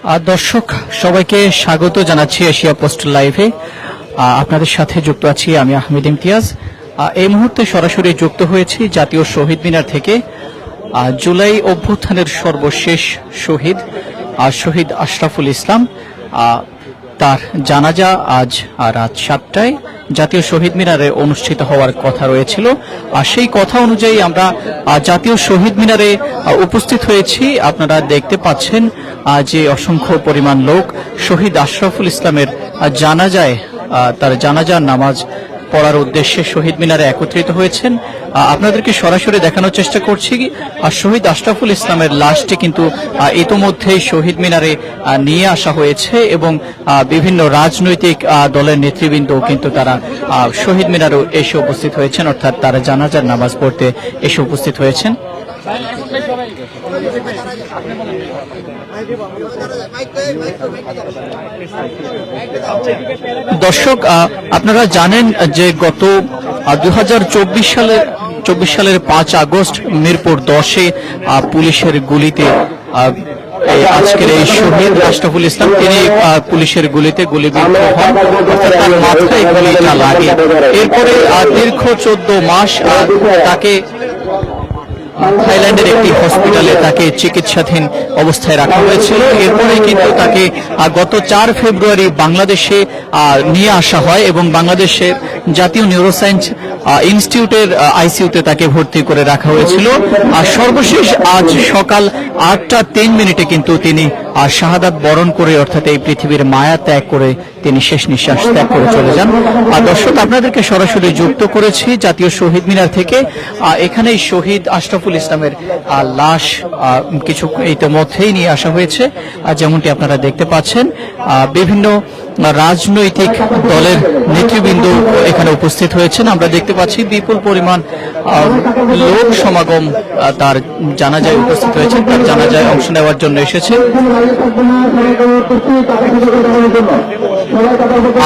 দর্শক সবাইকে স্বাগত জানাচ্ছি এশিয়া পোস্ট লাইভে। আপনাদের সাথে যুক্ত আছি আমি আহমেদ ইমতিয়াজ। এই মুহূর্তে সরাসরি যুক্ত হয়েছি জাতীয় শহীদ মিনার থেকে। জুলাই অভ্যুত্থানের সর্বশেষ শহীদ আশরাফুল ইসলাম, তার জানাজা আজ রাত 7টায় জাতীয় শহীদ মিনারে অনুষ্ঠিত হওয়ার কথা রয়েছিল। আর সেই কথা অনুযায়ী আমরা জাতীয় শহীদ মিনারে উপস্থিত হয়েছি। আপনারা দেখতে পাচ্ছেন যে অসংখ্য পরিমাণ লোক শহীদ আশরাফুল ইসলামের জানাজায় তার জানাজার নামাজ পড়ার উদ্দেশ্যে শহীদ মিনারে একত্রিত হয়েছেন। আপনাদেরকে সরাসরি দেখানোর চেষ্টা করছি। শহীদ আশরাফুল ইসলামের লাশটি কিন্তু ইতোমধ্যেই শহীদ মিনারে নিয়ে আসা হয়েছে এবং বিভিন্ন রাজনৈতিক দলের নেতৃবৃন্দ কিন্তু তারা শহীদ মিনারে এসে উপস্থিত হয়েছেন, অর্থাৎ তারা জানাজার নামাজ পড়তে এসে উপস্থিত হয়েছেন। দর্শক, আপনারা জানেন যে গত 2024 সালের 5 আগস্ট মিরপুর 10-এ পুলিশের গুলিতে আজকের এই শহীদ আশরাফুল ইসলাম তিনি পুলিশের গুলিতে গুলিবিদ্ধ হন, অর্থাৎ তার মাথায় গুলিটা লাগে। এরপরে দীর্ঘ 14 মাস তাকে থাইল্যান্ডের একটি হসপিটালে তাকে চিকিৎসাধীন অবস্থায় রাখা হয়েছিল। এরপরে কিন্তু তাকে গত 4 ফেব্রুয়ারি বাংলাদেশে নিয়ে আসা হয় এবং বাংলাদেশের জাতীয় নিউরোসায়েন্স ইনস্টিটিউটের আইসিইউতে তাকে ভর্তি করে রাখা হয়েছিল। আর সর্বশেষ আজ সকাল 8টা 3 মিনিটে কিন্তু তিনি শাহাদাত বরণ করে, অর্থাৎ এই পৃথিবীর মায়া ত্যাগ করে তিনি শেষ নিঃশ্বাস ত্যাগ করে চলে যান। দর্শক, আপনাদেরকে সরাসরি যুক্ত করেছি জাতীয় শহীদ মিনার থেকে। এখানে শহীদ আশরাফুল ইসলামের লাশ কিছু ইতিমধ্যেই নিয়ে আসা হয়েছে। যেমনটি আপনারা দেখতে পাচ্ছেন, বিভিন্ন রাজনৈতিক দলের নেতৃবৃন্দ এখানে উপস্থিত হয়েছেন। আমরা দেখতে পাচ্ছি বিপুল পরিমাণ লোক সমাগম তার জানাজায় উপস্থিত হয়েছেন, তার জানাজায় অংশ নেওয়ার জন্য এসেছেন।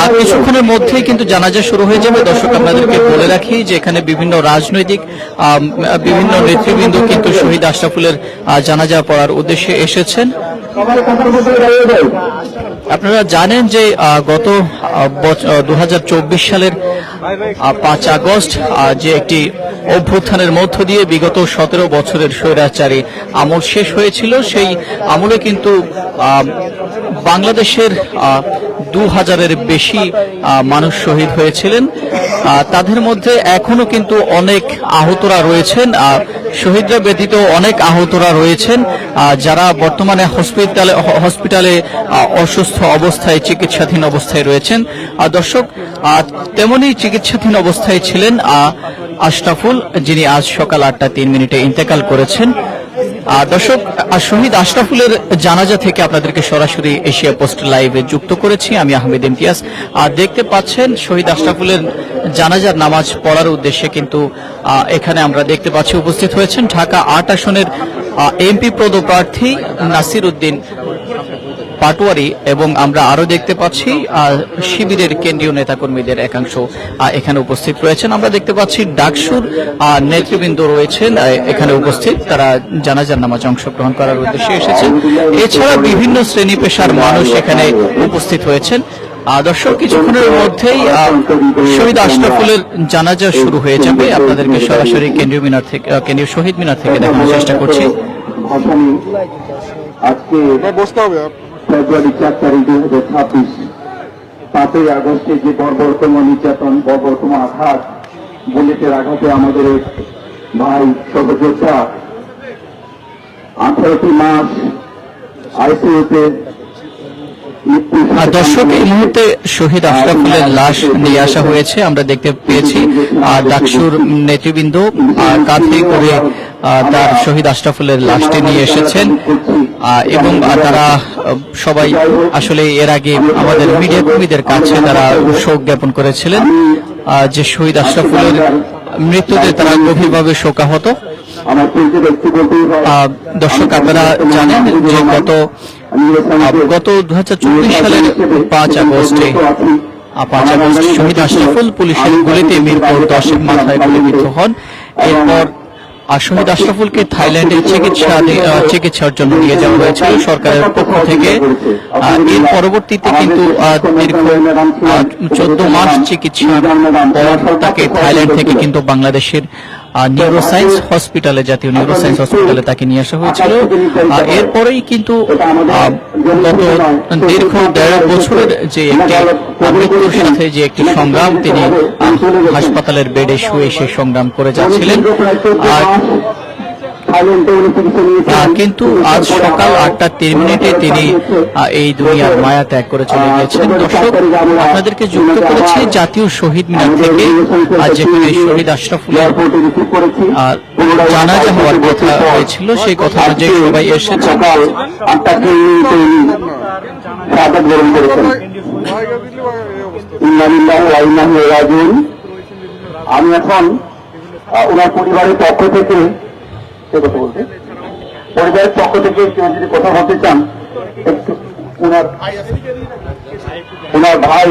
আর কিছুক্ষণের মধ্যেই কিন্তু জানাজা শুরু হয়ে যাবে। দর্শক, আপনাদেরকে বলে রাখি যে এখানে বিভিন্ন রাজনৈতিক বিভিন্ন নেতৃবৃন্দ কিন্তু শহীদ আশরাফুলের জানাজা পড়ার উদ্দেশ্যে এসেছেন। আপনারা জানেন যে গত 2024 সালের 5 আগস্ট যে একটি অভ্যুত্থানের মধ্য দিয়ে বিগত 17 বছরের স্বৈরাচারী আমল শেষ হয়েছিল, সেই আমলে কিন্তু বাংলাদেশের 2000-এর বেশি মানুষ শহীদ হয়েছিলেন। তাদের মধ্যে এখনো কিন্তু অনেক আহতরা রয়েছেন। শহীদরা ব্যতীত অনেক আহতরা রয়েছেন যারা বর্তমানে হসপিটালে অসুস্থ অবস্থায় চিকিৎসাধীন অবস্থায় রয়েছেন। দর্শক, তেমনি চিকিৎসাধীন অবস্থায় ছিলেন আশরাফুল, যিনি আজ সকাল 8টা 3 মিনিটে ইন্তেকাল করেছেন। দর্শক, শহীদ আশরাফুলের জানাজা থেকে আপনাদেরকে সরাসরি এশিয়া পোস্ট লাইভে যুক্ত করেছি আমি আহমেদ ইমতিয়াজ। দেখতে পাচ্ছেন শহীদ আশরাফুলের জানাজার নামাজ পড়ার উদ্দেশ্যে কিন্তু এখানে আমরা দেখতে পাচ্ছি উপস্থিত হয়েছেন ঢাকা 8 আসনের এমপি পদপ্রার্থী নাসির উদ্দিন পাটোয়ারি, এবং আমরা আরো দেখতে পাচ্ছি শিবিরের কেন্দ্রীয় নেতাকর্মীদের একাংশ এখানে উপস্থিত রয়েছেন। আমরা দেখতে পাচ্ছি ডাকসুর নেতৃবৃন্দ রয়েছেন এখানে উপস্থিত, তারা জানাজার নামাজে অংশগ্রহণ করার উদ্দেশ্যে এসেছেন। এছাড়া বিভিন্ন শ্রেণী পেশার মানুষ এখানে উপস্থিত হয়েছেন। দর্শক, কিছুক্ষণের মধ্যেই শহীদ আশরাফুলের জানাজা শুরু হয়ে যাবে। আপনাদেরকে সরাসরি কেন্দ্রীয় শহীদ মিনার থেকে দেখানোর চেষ্টা করছি। ফেব্রুয়ারি 4 তারিখ 2026 5ই আগস্টে যে বর্বরতম নির্যাতন, বর্বরতম আঘাত, বুলেটের আঘাতে আমাদের ভাই সহযোদ্ধা 18টি মাস আইসিইউতে। দর্শক, এই মুহূর্তে শহীদ আশরাফুলের লাশ নিয়ে আসা হয়েছে। আমরা দেখতে পেয়েছি ডাকসুর নেতৃবৃন্দ কাঁধে করে তার শহীদ আশরাফুলের লাশটি নিয়ে এসেছেন এবং তারা সবাই আসলে এর আগে আমাদের মিডিয়া কর্মীদের কাছে তারা শোক জ্ঞাপন করেছিলেন যে শহীদ আশরাফুলের মৃত্যুতে তারা গভীরভাবে শোকাহত। দর্শক, আপনারা জানেন যে গত 2024 সালের 5 আগস্টে শহীদ আশরাফুল পুলিশের গুলিতে মিরপুর 10-এ মাথায় গুলিবিদ্ধ হন। এরপর শহীদ আশরাফুলকে থাইল্যান্ডে চিকিৎসার জন্য নিয়ে যাওয়া হয়েছিল সরকারের পক্ষ থেকে। এর পরবর্তীতে কিন্তু দীর্ঘ 14 মাস চিকিৎসার পর তাকে থাইল্যান্ড থেকে কিন্তু বাংলাদেশের নিউরোসায়েন্স হসপিটালে, জাতীয় নিউরোসায়েন্স হসপিটালে তাকে নিয়ে আসা হয়েছিল। এরপরেই কিন্তু গত দীর্ঘ 1.5 বছরের যে একটি মৃত্যুর সাথে যে একটি সংগ্রাম, তিনি হাসপাতালের বেডে শুয়ে সে সংগ্রাম করে যাচ্ছিলেন। কিন্তু আজ সকাল 8:03 তিনি এই দুনিয়ার মায়া ত্যাগ করে চলে গিয়েছেন। দর্শক, আপনাদেরকে যুক্ত করেছি জাতীয় শহীদ মিনার থেকে, যেখানে শহীদ আশরাফুলের জানাজা হওয়ার কথা হয়েছিল, সেই কথা অনুযায়ী সবাই এসেছেন। আমি এখন ওনার পরিবারের পক্ষ থেকে কেউ যদি কথা বলতে চান, একটু ওনার ভাই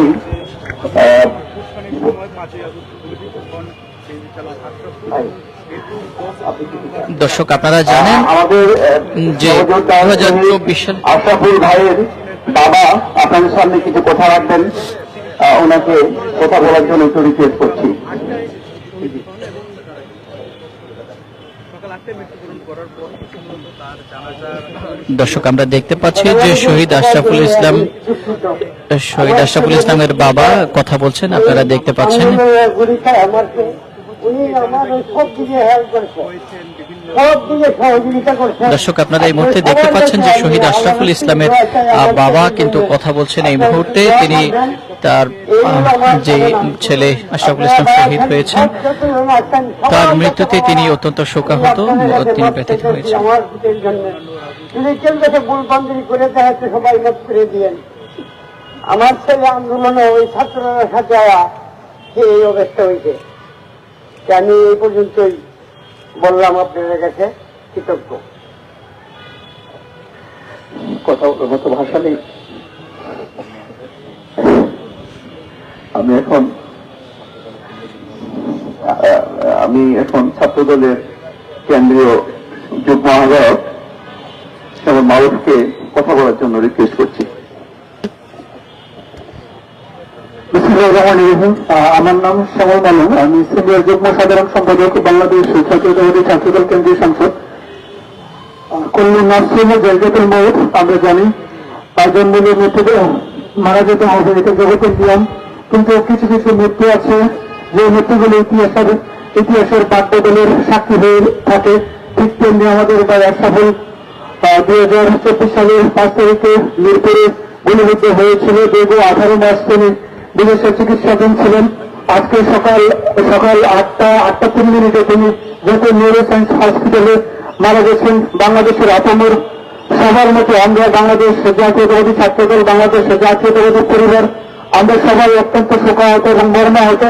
দর্শক, আপনারা জানেন যে 2024 সাল আশরাফুল ভাইয়ের বাবা আপনাদের সামনে কিছু কথা রাখবেন, ওনাকে কথা বলার জন্য একটু রিকোয়েস্ট করছি। দর্শক, আমরা দেখতে পাচ্ছি যে শহীদ আশরাফুল ইসলামের বাবা কথা বলছেন, আপনারা দেখতে পাচ্ছেন। দর্শক, আপনারা এই মুহূর্তে দেখতে পাচ্ছেন যে শহীদ আশরাফুল ইসলামের বাবা কিন্তু কথা বলছেন এই মুহূর্তে। তিনি তার যে ছেলে আশরাফুল ইসলাম শহীদ হয়েছেন, তার মৃত্যুতে তিনি অত্যন্ত শোকাহত, তিনি ব্যথিত হয়েছেন। আমার ছেলে আন্দোলনে ওই ছাত্ররা সাথে এই অবস্থা হয়েছে। আমি এই পর্যন্তই বললাম, আপনাদের কাছে কৃতজ্ঞ। কথা মতো ভাষা নেই। আমি এখন ছাত্রদলের কেন্দ্রীয় যুগ্ম আহ্বায়ক শ্যামল মারুফকে কথা বলার জন্য রিকোয়েস্ট করছি। আমার নাম শ্যামল মালু, আমি সিনিয়র যুগ্ম সাধারণ সম্পাদক, বাংলাদেশ জাতীয়তাবাদী ছাত্রদল কেন্দ্রীয় সংসদ। কল্যাণ নাসরিনের জায়গাতের মৌত আমরা জানি, তার জন্য মৃত্যুতে মারা যেতে হবে, এটা জগতের নিয়ম। কিন্তু কিছু কিছু মৃত্যু আছে যে মৃত্যুগুলো ইতিহাসের বাদ্যদলের সাক্ষী হয়ে থাকে। ঠিক তেমনি আমাদের আশরাফুল 2024 সালের 5 তারিখে মিরপুরে গুলিবিদ্ধ হয়েছিল। দীর্ঘ 18 মাস তিনি বিদেশে চিকিৎসাধীন ছিলেন। আজকে সকাল 8:03 তিনি জাতীয় নিউরোসায়েন্স হসপিটালে মারা গেছেন। বাংলাদেশের আপামর সবার মতো আমরা বাংলাদেশ জাতীয়তাবাদী ছাত্রদল, বাংলাদেশ জাতীয়তাবাদী পরিবার, আমরা সবাই অত্যন্ত শোকাহত এবং মর্মাহত।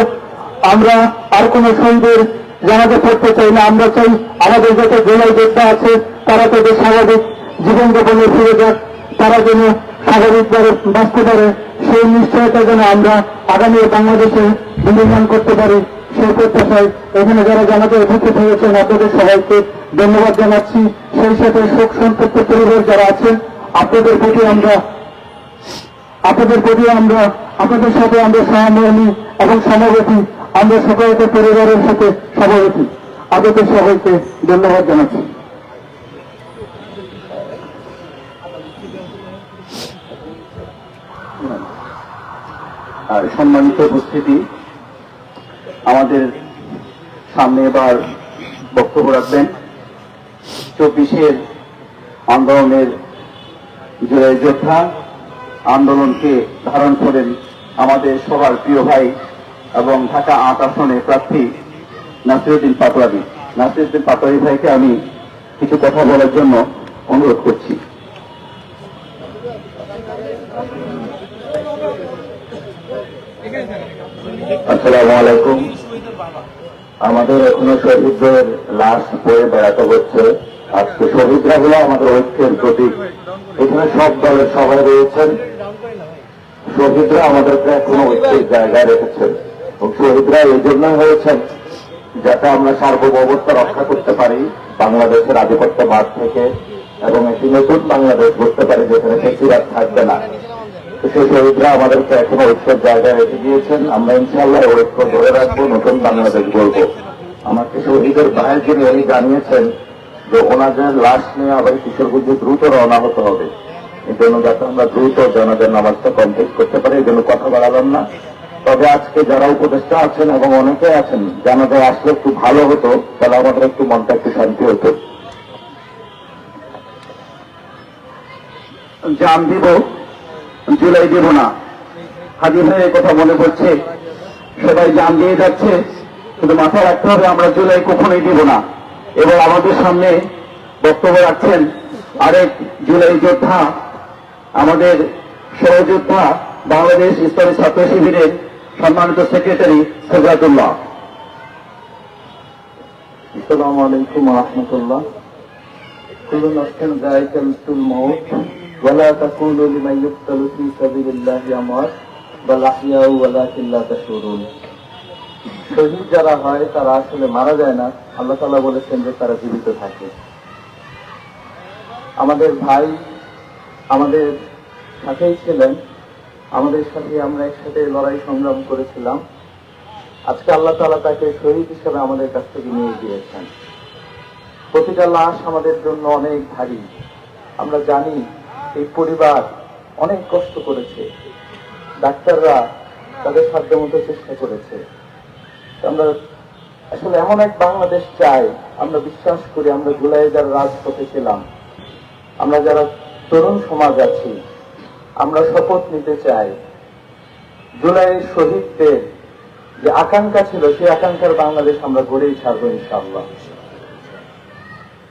আমরা আর কোন শহীদের জানাজা পড়তে চাই না। আমরা চাই আমাদের যত জেলায় যোদ্ধা আছে তারা তাদের স্বাভাবিক জীবনযাপনে ফিরে যাক, তারা যেন স্বাভাবিকভাবে বাঁচতে পারে, সেই নিশ্চয়তা যেন আমরা আগামী বাংলাদেশে বিনির্মাণ করতে পারি, সেই প্রত্যাশায় এখানে যারা জানাজা উপস্থিত হয়েছেন আপনাদের সবাইকে ধন্যবাদ জানাচ্ছি। সেই সাথে শোক সন্তপ্ত পরিবার যারা আছেন আপনাদের প্রতি আমরা আপনাদের সাথে আমরা সহমর্মী এবং সমবেতী, আমরা সকলকে পরিবারের সাথে সমবেতী। আপনাদের সবাইকে ধন্যবাদ জানাচ্ছি। আর সম্মানিত উপস্থিতি, আমাদের সামনে এবার বক্তব্য রাখবেন 24-এর আন্দোলনের জুলাই যোদ্ধা, আন্দোলনকে ধারণ করেন আমাদের সবার প্রিয় ভাই এবং ঢাকা 8 আসনে প্রার্থী নাসিরউদ্দিন পাটোয়ারি। নাসিরউদ্দিন পাটোয়ারি ভাইকে আমি কিছু কথা বলার জন্য অনুরোধ করছি। আসসালামু আলাইকুম। আমাদের এখনো শহীদদের লাশ বয়ে বেড়াতে হচ্ছে। আজকে শহীদরা হলো আমাদের ঐক্যের প্রতীক। এখানে সব দলের সবাই রয়েছেন। শহীদরা আমাদেরকে এখনো ঐক্যের জায়গায় রেখেছেন এবং শহীদরা এই জন্যই হয়েছেন যাতে আমরা সার্বভৌমত্ব রক্ষা করতে পারি বাংলাদেশের আধিপত্যবাদ থেকে, এবং একটি নতুন বাংলাদেশ গড়তে পারি যেখানে ফেসিবাদ থাকবে না। তো সেই শহীদরা আমাদেরকে এখনো ঐক্যের জায়গায় রেখে দিয়েছেন। আমরা ইনশাআল্লাহ ঐক্য ধরে রাখবো, নতুন বাংলাদেশ গড়ব। আমাকে শহীদের ভাইয়ের যিনি উনি জানিয়েছেন যে ওনাদের লাশ নিয়ে আবার কিশোরগঞ্জে দ্রুত রওনা হতে হবে। এই জন্য যাতে আমরা দ্রুত জানাজার নামাজটা কমপ্লিট করতে পারি, এই জন্য কথা বাড়ালাম না। তবে আজকে যারা উপদেষ্টা আছেন এবং অনেকে আছেন, জানাজায় আসলে একটু ভালো হতো, তাহলে আমাদের একটু মনটা একটু শান্তি হতো। জান দিব, জুলাই দেব না। হাজির হয়ে কথা মনে পড়ছে, সবাই জান দিয়ে যাচ্ছে, কিন্তু মাথায় রাখতে হবে আমরা জুলাই কখনোই দিব না। এবং আমাদের সামনে বক্তব্য রাখছেন আরেক জুলাই যোদ্ধা, আমাদের সহযোদ্ধা, বাংলাদেশ ইসলামী ছাত্র শিবিরের সম্মানিত সেক্রেটারি সেজাদুল্লাহ। আসসালামু আলাইকুম ওয়া রাহমাতুল্লাহ। কুল্লু নাফসিন যায়িকাতুল মাউত ওয়া লা তাকুলু লিমান ইউকতালু ফী সাবিলিল্লাহি আমাত বাল আহইয়াউ ওয়ালাকিন লা তাশউরুন। শহীদ যারা হয় তারা আসলে মারা যায় না, আল্লাহ তাআলা বলেছেন যে তারা জীবিত থাকে। আমাদের ভাই আমাদের সাথেই ছিলেন, আমাদের সাথে আমরা একসাথে লড়াই সংগ্রাম করেছিলাম। আজকে আল্লাহ তাআলা তাকে শহীদ হিসেবে আমাদের কাছ থেকে নিয়ে গিয়েছেন। প্রতিটা লাশ আমাদের জন্য অনেক ভারী। আমরা জানি এই পরিবার অনেক কষ্ট করেছে, ডাক্তাররা তাদের সাধ্যমতো চেষ্টা করেছে। আমরা আসলে এমন এক বাংলাদেশ চাই, আমরা বিশ্বাস করি, আমরা জুলাইয়ে যারা রাজপথে ছিলাম, আমরা যারা তরুণ সমাজ আছি, আমরা শপথ নিতে চাই জুলাইয়ের শহীদদের যে আকাঙ্ক্ষা ছিল সেই আকাঙ্ক্ষার বাংলাদেশ আমরা গড়েই ছাড়বো ইনশাআল্লাহ।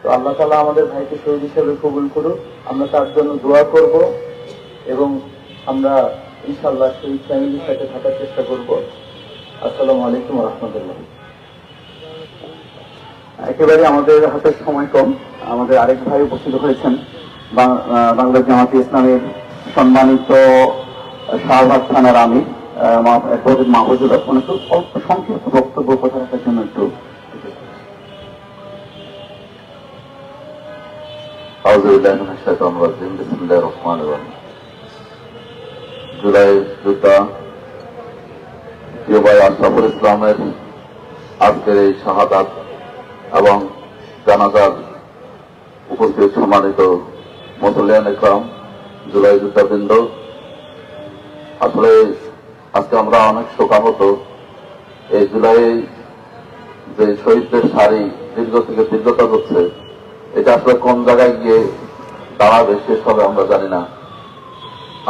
তো আল্লাহ তাআলা আমাদের ভাইকে শহীদ হিসেবে কবুল করুক, আমরা তার জন্য দোয়া করব এবং আমরা ইনশাআল্লাহ শহীদ ফ্যামিলির সাথে থাকার চেষ্টা করব। আসসালামু আলাইকুম ওয়া রাহমাতুল্লাহ। একেবারে আমাদের হাতে সময় কম, আমাদের আরেক ভাই উপস্থিত হয়েছেন, বাংলাদেশ জামাতে ইসলামের সম্মানিত শাহবাগ থানার আমির মাহফুজুল হক, একটু অল্প সংক্ষিপ্ত বক্তব্য কথা রাখার জন্য একটু। জুলাই যোদ্ধা প্রিয় ভাই আশরাফুল ইসলামের আজকের এই শাহাদাত এবং জানাজার উপস্থিত সম্মানিত মুসল্লিয়ান ইকরাম, জুলাই যোদ্ধাবৃন্দ, আসলে আজকে আমরা অনেক শোকাহত। এই জুলাই যে শহীদদের সারি দীর্ঘ থেকে দীর্ঘতর হচ্ছে, এটা আসলে কোন জায়গায় গিয়ে দাঁড়াবে শেষ হবে আমরা জানি না।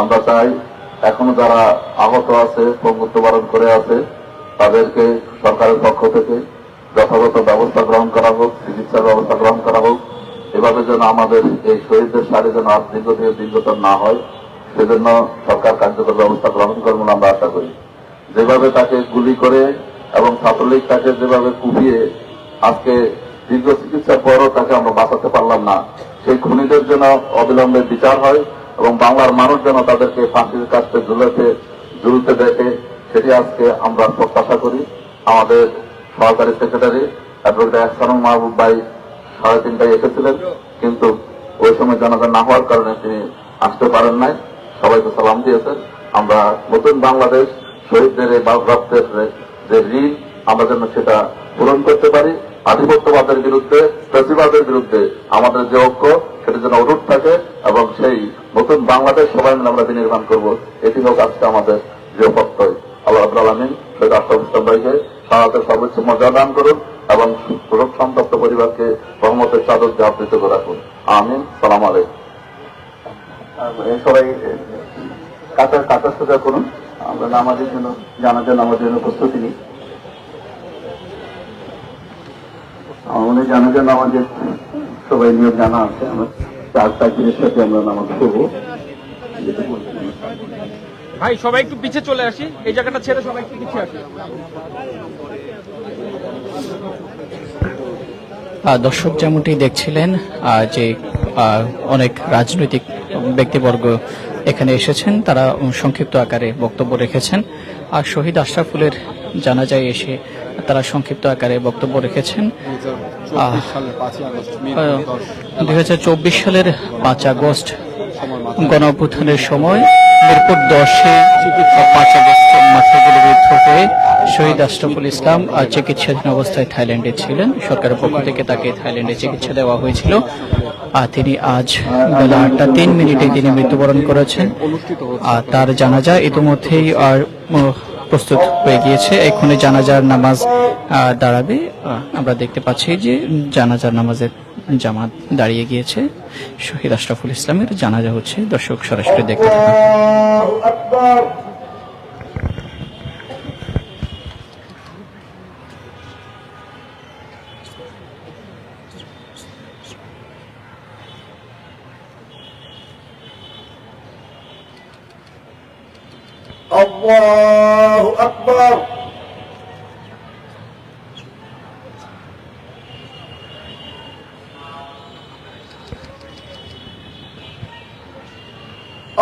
আমরা চাই এখনো যারা আহত আছে, পঙ্গুত্ব বরণ করে আছে, তাদেরকে সরকারের পক্ষ থেকে যথাযথ ব্যবস্থা গ্রহণ করা হোক, চিকিৎসার ব্যবস্থা গ্রহণ করা হোক। এভাবে যেন আমাদের এই শহীদদের সারি যেন আর দীর্ঘ থেকে দীর্ঘতর না হয়, সেজন্য সরকার কার্যকর ব্যবস্থা গ্রহণ করবে বলে আমরা আশা করি। যেভাবে তাকে গুলি করে এবং ছাত্রলীগ তাকে যেভাবে কুপিয়ে আজকে দীর্ঘ চিকিৎসার পরও তাকে আমরা বাঁচাতে পারলাম না, সেই খুনিদের যেন অবিলম্বে বিচার হয় এবং বাংলার মানুষ যেন তাদেরকে ফাঁসির কাছে ঝুলতে দেখে, সেটি আজকে আমরা প্রত্যাশা করি। আমাদের সহকারী সেক্রেটারি অ্যাডভোকেট এহসানুল মাহবুব ভাই 3:30টায় এসেছিলেন, কিন্তু ওই সময় জানাজা না হওয়ার কারণে তিনি আসতে পারেন নাই। সবাইকে সালাম দিয়েছেন। আমরা নতুন বাংলাদেশ শহীদদের এই রক্তের যে ঋণ আমরা যেন সেটা পূরণ করতে পারি। আধিপত্যবাদের বিরুদ্ধে, প্রতিবাদের বিরুদ্ধে আমাদের যে ঐক্য সেটা যেন অটুট থাকে এবং সেই নতুন বাংলাদেশ সবাই মিলে আমরা বিনির্মাণ করব, এটি হোক আজকে আমাদের যে প্রত্যয়। আল্লাহ রাব্বুল আলামিন শহীদ আশরাফুল ইসলাম ভাইকে শাহাদাতের সর্বোচ্চ মর্যাদা দান করুন এবং শোক সন্তপ্ত পরিবারকে রহমতের চাদর দিয়ে আবৃত করে রাখুন। আমিন। সালাম আলাইকুম। সবাই কাতার সোজা করুন, আমরা নামাজের জন্য জানাজার নামাজের জন্য প্রস্তুতি নিই। আমাদের জানাজার নামাজের সবাই নিয়োগ জানা আছে, আমরা 4 তাকবীরের সাথে আমরা নামাজ পড়বো। ভাই সবাই একটু পিছিয়ে চলে আসি, এই জায়গাটা ছেড়ে সবাই একটু পিছিয়ে আসি। দর্শক যেমনটি দেখছিলেন যে অনেক রাজনৈতিক ব্যক্তিবর্গ এখানে এসেছেন, তারা সংক্ষিপ্ত আকারে বক্তব্য রেখেছেন। আর শহীদ আশরাফুলের জানাজায় এসে তারা সংক্ষিপ্ত আকারে বক্তব্য রেখেছেন। 2024 সালের 5 আগস্ট গণ অভ্যুত্থানের সময় মিরপুর 10-এ 5 আগস্ট মাথায় গুলিবিদ্ধ হয়ে শহীদ আশরাফুল ইসলাম চিকিৎসাধীন অবস্থায় থাইল্যান্ডে ছিলেন। সরকারের পক্ষ থেকে তাকে থাইল্যান্ডে চিকিৎসা দেওয়া হয়েছিল। তিনি আজ বেলা 8:03 তিনি মৃত্যুবরণ করেছেন। তার জানাজা ইতিমধ্যেই প্রস্তুত হয়ে গিয়েছে। এক্ষুনি জানাজার নামাজ দাঁড়াবে। আমরা দেখতে পাচ্ছি যে জানাজার নামাজের জামাত দাঁড়িয়ে গিয়েছে। শহীদ আশরাফুল ইসলামের জানাজা হচ্ছে। দর্শক সরাসরি দেখতে থাকুন। আল্লাহু আকবার।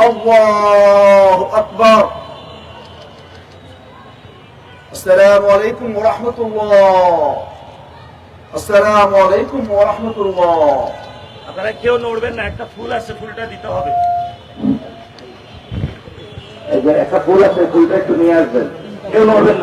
আল্লাহু আকবার। আসসালামু আলাইকুম ওয়া রাহমাতুল্লাহ। আসসালামু আলাইকুম ওয়া রাহমাতুল্লাহ। আপনারা কেউ নড়বেন না, একটা ফুল আছে, ফুলটা দিতে হবে। একটা ফুল আছে, ফুলটা একটু নিয়ে আসবেন। কেউ নড়বেন না।